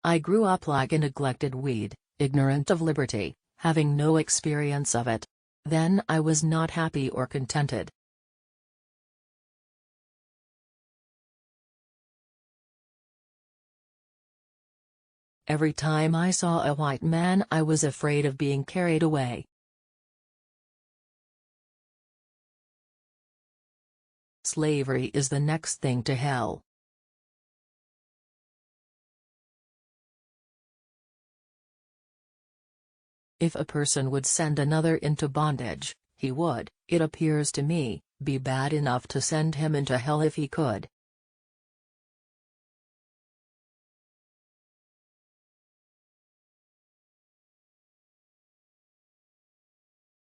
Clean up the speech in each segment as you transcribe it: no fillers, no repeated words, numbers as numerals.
I grew up like a neglected weed, ignorant of liberty, having no experience of it. Then I was not happy or contented. Every time I saw a white man I was afraid of being carried away. Slavery is the next thing to hell. If a person would send another into bondage, he would, it appears to me, be bad enough to send him into hell if he could.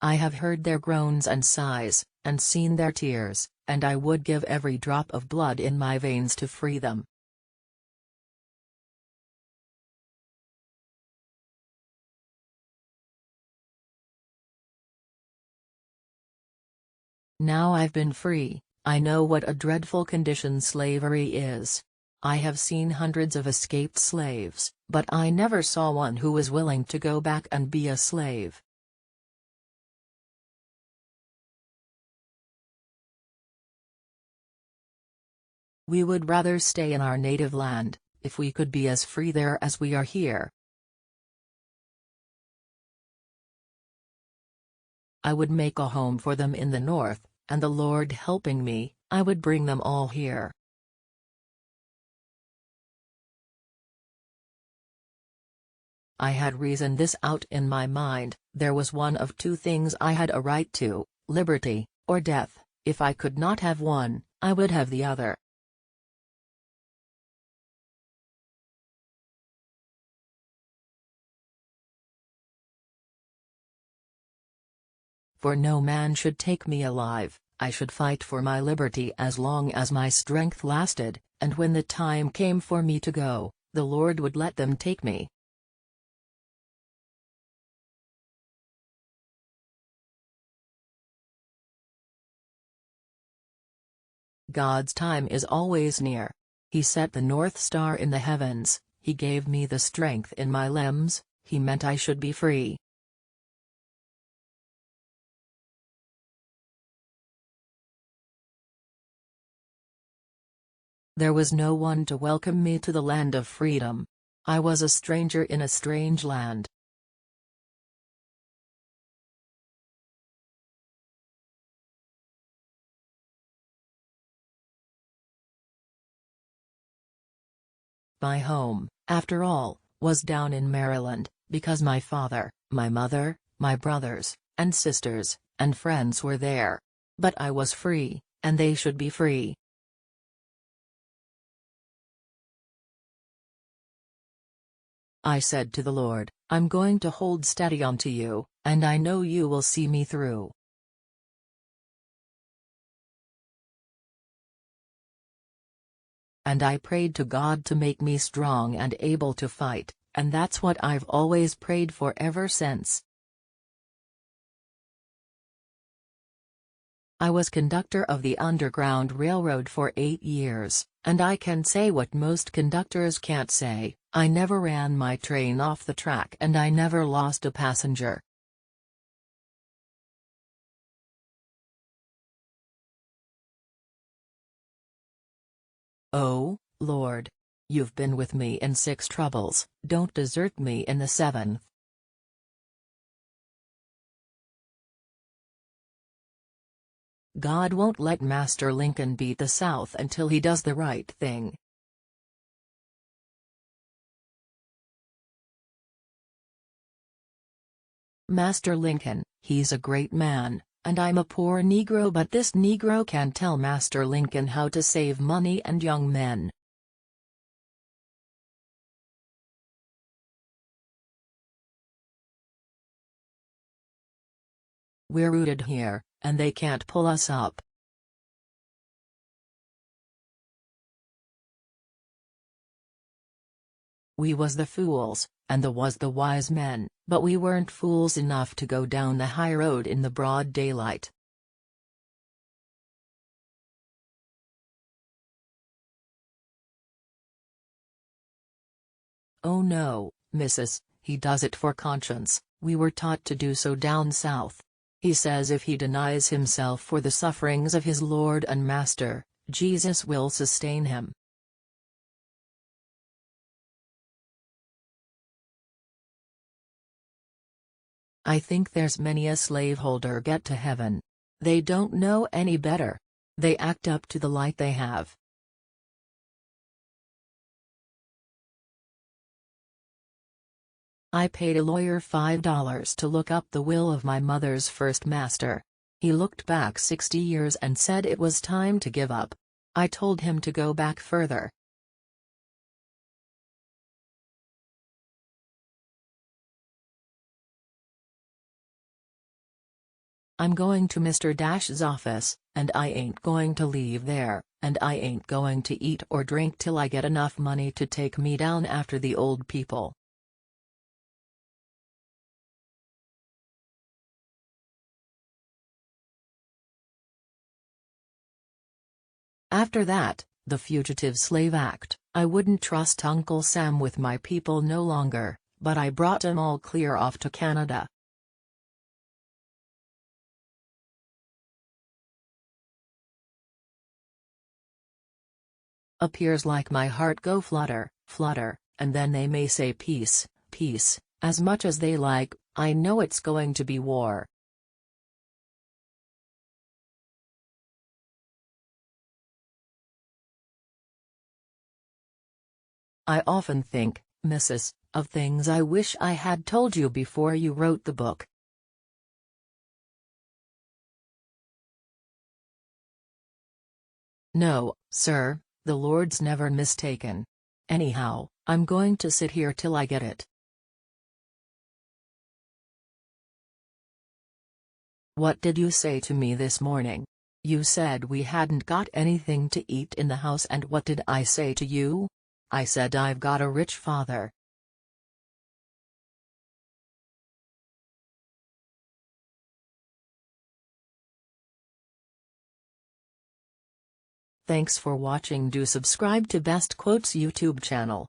I have heard their groans and sighs, and seen their tears, and I would give every drop of blood in my veins to free them. Now I've been free, I know what a dreadful condition slavery is. I have seen hundreds of escaped slaves, but I never saw one who was willing to go back and be a slave. We would rather stay in our native land, if we could be as free there as we are here. I would make a home for them in the north, and the Lord helping me, I would bring them all here. I had reasoned this out in my mind. There was one of two things I had a right to, liberty, or death. If I could not have one, I would have the other. For no man should take me alive, I should fight for my liberty as long as my strength lasted, and when the time came for me to go, the Lord would let them take me. God's time is always near. He set the North Star in the heavens, He gave me the strength in my limbs, He meant I should be free. There was no one to welcome me to the land of freedom. I was a stranger in a strange land. My home, after all, was down in Maryland, because my father, my mother, my brothers, and sisters, and friends were there. But I was free, and they should be free. I said to the Lord, I'm going to hold steady onto you, and I know you will see me through. And I prayed to God to make me strong and able to fight, and that's what I've always prayed for ever since. I was conductor of the Underground Railroad for 8 years, and I can say what most conductors can't say, I never ran my train off the track and I never lost a passenger. Oh, Lord. You've been with me in 6 troubles, don't desert me in the 7th. God won't let Master Lincoln beat the South until he does the right thing. Master Lincoln, he's a great man, and I'm a poor Negro, but this Negro can tell Master Lincoln how to save money and young men. We're rooted here, and they can't pull us up. We was the fools, and the was the wise men, but we weren't fools enough to go down the high road in the broad daylight. "Oh no, Mrs., he does it for conscience, we were taught to do so down south. He says if he denies himself for the sufferings of his Lord and Master, Jesus will sustain him." I think there's many a slaveholder get to heaven. They don't know any better. They act up to the light they have. I paid a lawyer $5 to look up the will of my mother's first master. He looked back 60 years and said it was time to give up. I told him to go back further. I'm going to Mr. Dash's office, and I ain't going to leave there, and I ain't going to eat or drink till I get enough money to take me down after the old people. After that, the Fugitive Slave Act, I wouldn't trust Uncle Sam with my people no longer, but I brought 'em all clear off to Canada. Appears like my heart go flutter, flutter, and then they may say peace, peace, as much as they like. I know it's going to be war. I often think, Mrs., of things I wish I had told you before you wrote the book. No, sir, the Lord's never mistaken. Anyhow, I'm going to sit here till I get it. What did you say to me this morning? You said we hadn't got anything to eat in the house, and what did I say to you? I said I've got a rich father. Thanks for watching. Do subscribe to Best Quotes YouTube channel.